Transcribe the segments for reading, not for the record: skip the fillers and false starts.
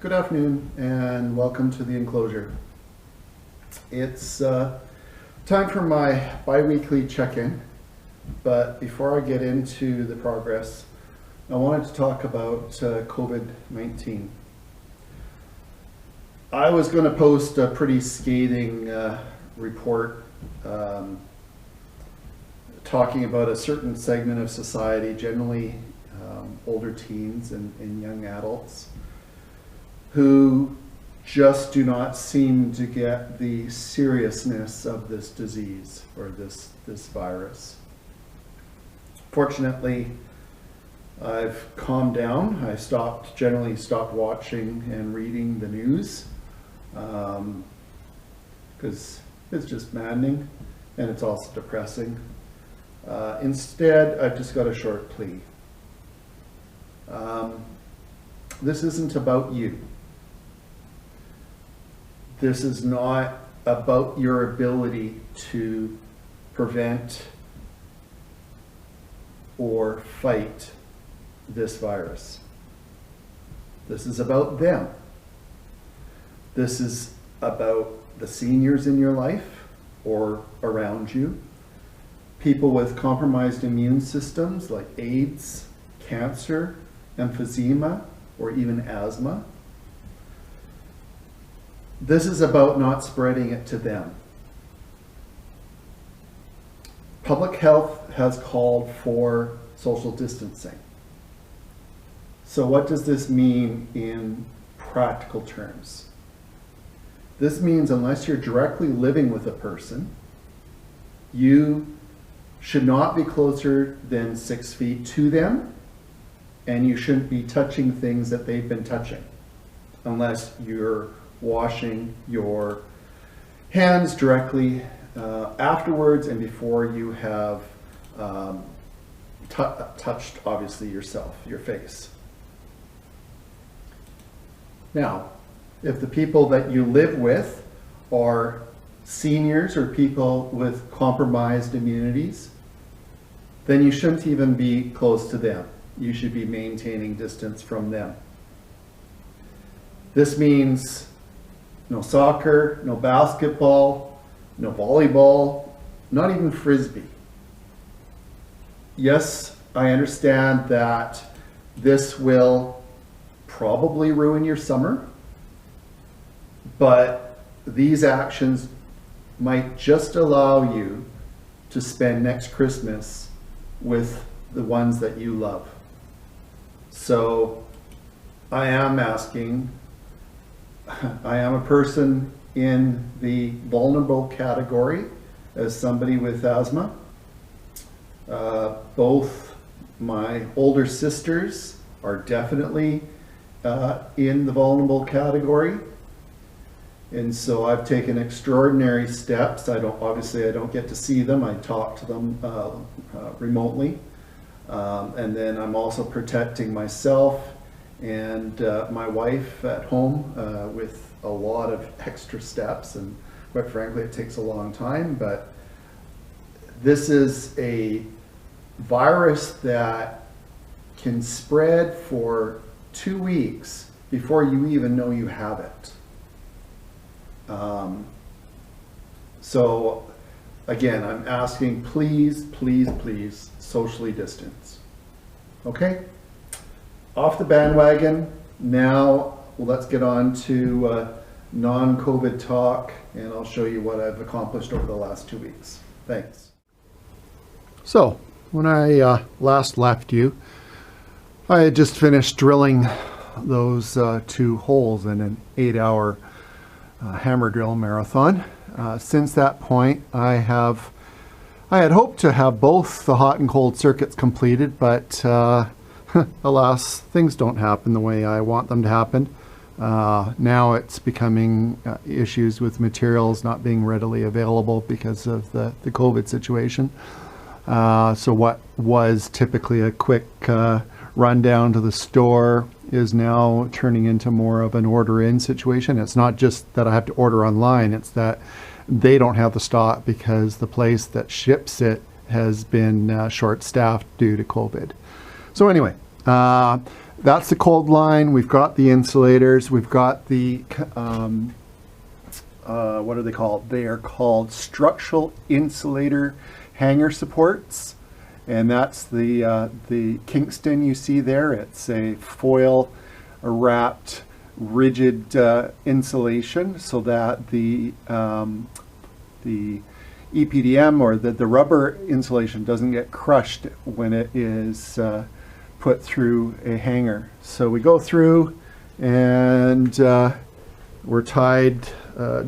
Good afternoon and welcome to the enclosure. It's time for my bi-weekly check-in, but before I get into the progress, I wanted to talk about COVID-19. I was going to post a pretty scathing report talking about a certain segment of society, generally older teens and young adults, who just do not seem to get the seriousness of this disease or this virus. Fortunately, I've calmed down. I generally stopped watching and reading the news because it's just maddening and it's also depressing. Instead, I've just got a short plea. This isn't about you. This is not about your ability to prevent or fight this virus. This is about them. This is about the seniors in your life or around you, people with compromised immune systems like AIDS, cancer, emphysema, or even asthma. This is about not spreading it to them. Public health has called for social distancing. So what does this mean in practical terms? This means unless you're directly living with a person, you should not be closer than 6 feet to them, and you shouldn't be touching things that they've been touching unless you're washing your hands directly afterwards and before you have touched, obviously, yourself, your face. Now, if the people that you live with are seniors or people with compromised immunities, then you shouldn't even be close to them. You should be maintaining distance from them. This means no soccer, no basketball, no volleyball, not even frisbee. Yes, I understand that this will probably ruin your summer, but these actions might just allow you to spend next Christmas with the ones that you love. So I am asking, I am a person in the vulnerable category as somebody with asthma. Both my older sisters are definitely in the vulnerable category. And so I've taken extraordinary steps. Obviously I don't get to see them. I talk to them remotely. And then I'm also protecting myself and my wife at home with a lot of extra steps, and quite frankly it takes a long time, but this is a virus that can spread for 2 weeks before you even know you have it. So again, I'm asking, please, please, please socially distance. Okay? Off the bandwagon. Now let's get on to non-COVID talk, and I'll show you what I've accomplished over the last 2 weeks. Thanks. So when I last left you, I had just finished drilling those 2 holes in an 8-hour hammer drill marathon. Since that point, I had hoped to have both the hot and cold circuits completed, but alas, things don't happen the way I want them to happen. Now it's becoming issues with materials not being readily available because of the COVID situation. So what was typically a quick run down to the store is now turning into more of an order-in situation. It's not just that I have to order online, it's that they don't have the stock because the place that ships it has been short-staffed due to COVID. So anyway, that's the cold line. We've got the insulators. We've got the, what are they called? They are called structural insulator hanger supports. And that's the Kingston you see there. It's a foil wrapped rigid insulation so that the EPDM or the rubber insulation doesn't get crushed when it is put through a hanger. So we go through and we're tied,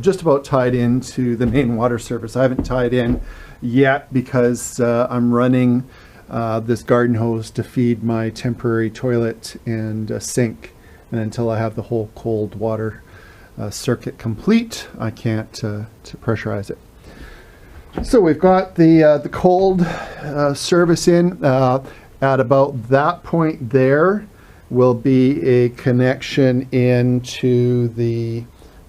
just about tied into the main water service. I haven't tied in yet because I'm running this garden hose to feed my temporary toilet and sink. And until I have the whole cold water circuit complete, I can't to pressurize it. So we've got the cold service in. At about that point there will be a connection into the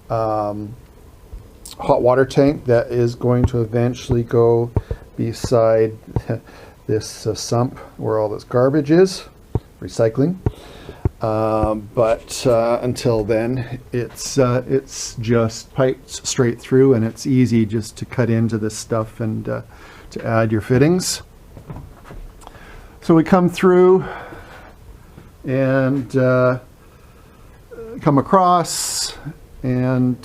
hot water tank that is going to eventually go beside this sump where all this garbage is, recycling. But until then, it's just piped straight through, and it's easy just to cut into this stuff and to add your fittings. So we come through and come across and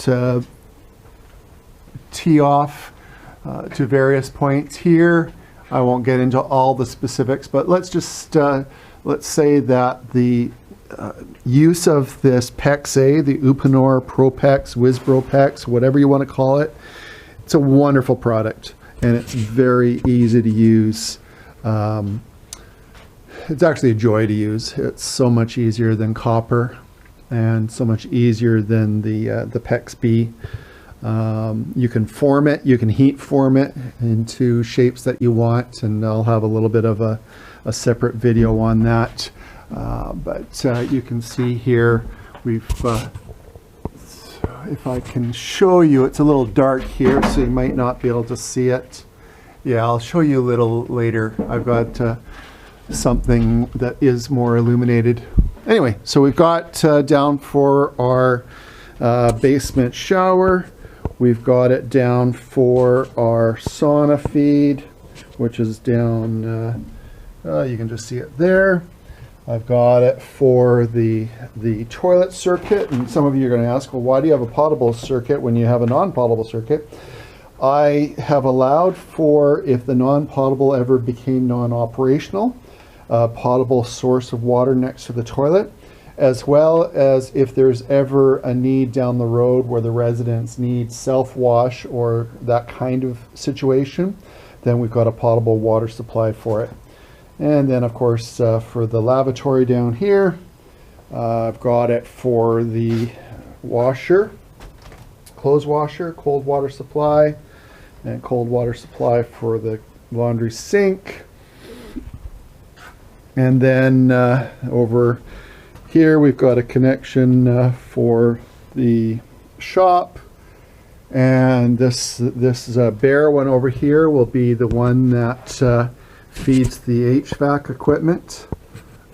tee off to various points here. I won't get into all the specifics, but let's just let's say that the use of this PEX-A, the Uponor ProPEX, WizProPEX, whatever you want to call it, it's a wonderful product and it's very easy to use. It's actually a joy to use. It's so much easier than copper and so much easier than the PEX-B. You can form it, you can heat form it into shapes that you want, and I'll have a little bit of a separate video on that. But you can see here, we've, if I can show you, it's a little dark here, so you might not be able to see it. Yeah, I'll show you a little later. I've got something that is more illuminated. Anyway, so we've got down for our basement shower. We've got it down for our sauna feed, which is down, you can just see it there. I've got it for the toilet circuit, and some of you are going to ask, well, why do you have a potable circuit when you have a non-potable circuit? I have allowed for, if the non-potable ever became non-operational, a potable source of water next to the toilet, as well as if there's ever a need down the road where the residents need self-wash or that kind of situation, then we've got a potable water supply for it. And then of course for the lavatory down here, I've got it for the washer, clothes washer, cold water supply, and cold water supply for the laundry sink. And then over here we've got a connection for the shop, and this bare one over here will be the one that feeds the HVAC equipment,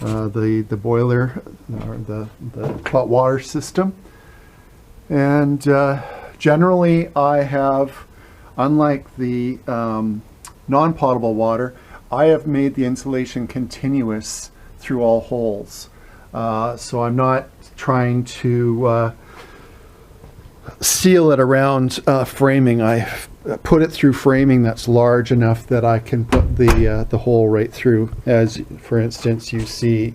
the boiler, or the hot water system. And generally I have, unlike the non-potable water, I have made the insulation continuous through all holes. So I'm not trying to seal it around framing. I've put it through framing that's large enough that I can put the hole right through. As for instance, you see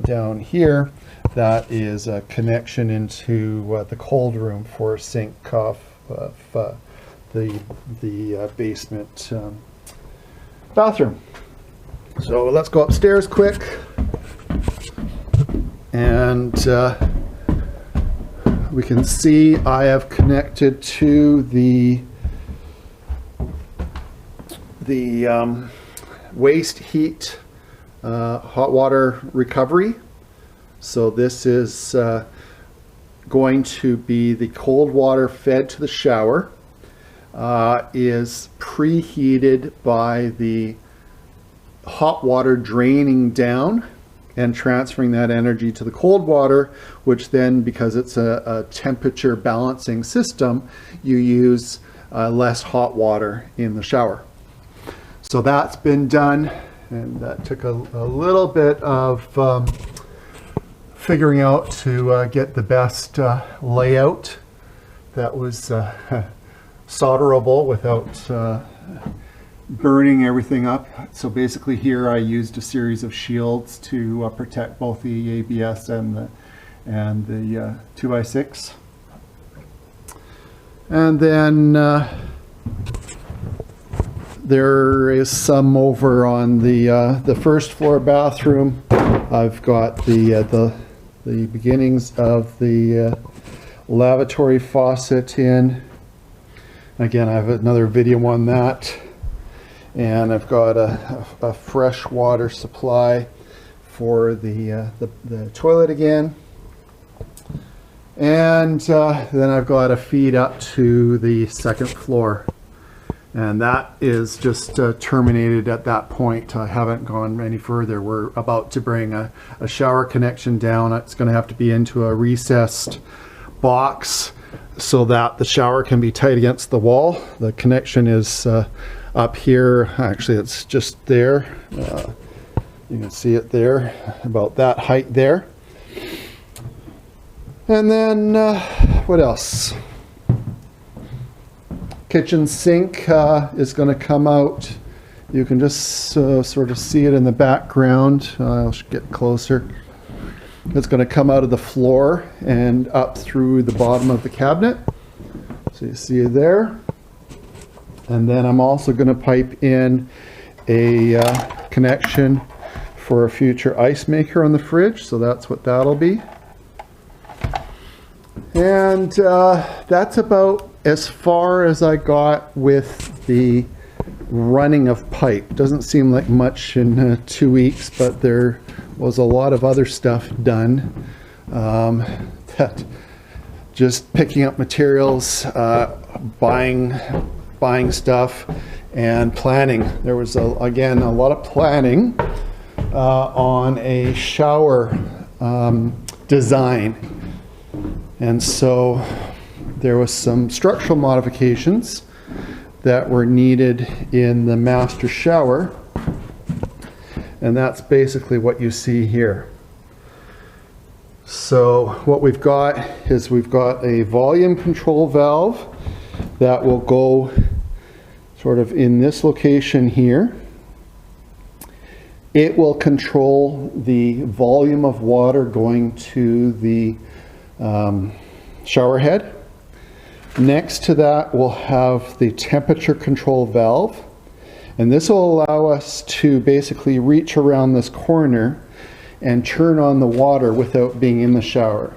down here, that is a connection into the cold room for a sink off of the basement bathroom. So let's go upstairs quick, and we can see I have connected to the waste heat hot water recovery. So this is going to be the cold water fed to the shower, is preheated by the hot water draining down and transferring that energy to the cold water, which then, because it's a temperature balancing system, you use less hot water in the shower. So that's been done, and that took a little bit of figuring out to get the best layout that was solderable without burning everything up. So basically here I used a series of shields to protect both the ABS and the 2x6. And then there is some over on the first floor bathroom. I've got the beginnings of the lavatory faucet in. Again, I have another video on that. And I've got a fresh water supply for the toilet again. And then I've got a feed up to the second floor. And that is just terminated at that point. I haven't gone any further. We're about to bring a shower connection down. It's going to have to be into a recessed box so that the shower can be tight against the wall. The connection is up here. Actually, it's just there. You can see it there, about that height there. And then what else? Kitchen sink is going to come out. You can just sort of see it in the background. I'll get closer. It's going to come out of the floor and up through the bottom of the cabinet. So you see it there. And then I'm also going to pipe in a connection for a future ice maker on the fridge. So that's what that'll be. And that's about as far as I got with the running of pipe. Doesn't seem like much in 2 weeks, but there was a lot of other stuff done. That just picking up materials, buying stuff, and planning. There was again a lot of planning on a shower design. And so there was some structural modifications that were needed in the master shower. And that's basically what you see here. So what we've got is we've got a volume control valve that will go sort of in this location here. It will control the volume of water going to the shower head. Next to that, we'll have the temperature control valve. And this will allow us to basically reach around this corner and turn on the water without being in the shower.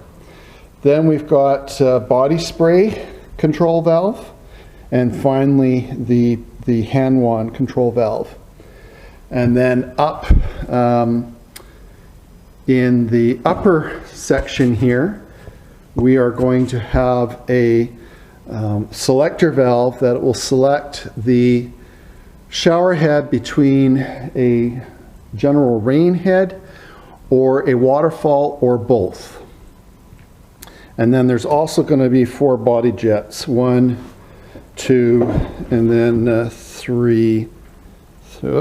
Then we've got body spray control valve, and finally the hand wand control valve. And then up in the upper section here, we are going to have a selector valve that will select the shower head between a general rain head or a waterfall or both. And then there's also going to be 4 body jets, 1, 2, and then 3.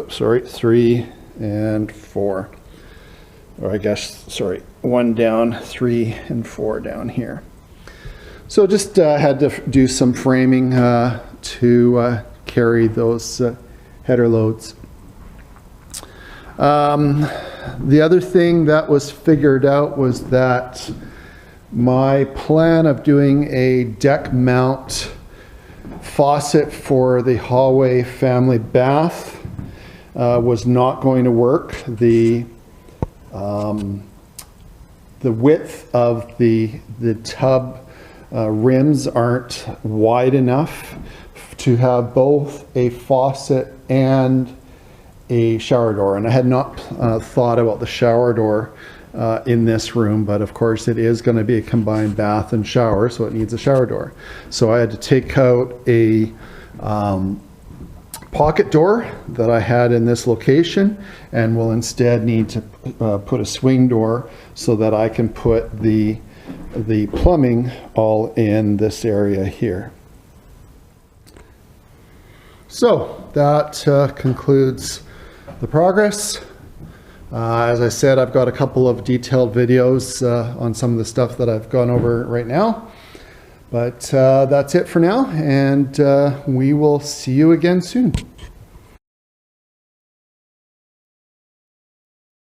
Sorry, 3 and 4. Or I guess, sorry, 1 down, 3 and 4 down here. So just had to do some framing to carry those header loads. The other thing that was figured out was that my plan of doing a deck mount faucet for the hallway family bath was not going to work. The width of the tub rims aren't wide enough to have both a faucet and a shower door. And I had not thought about the shower door in this room, but of course it is going to be a combined bath and shower, so it needs a shower door. So I had to take out a pocket door that I had in this location, and will instead need to put a swing door so that I can put the plumbing all in this area here. So that concludes the progress. As I said, I've got a couple of detailed videos on some of the stuff that I've gone over right now. But that's it for now, and we will see you again soon.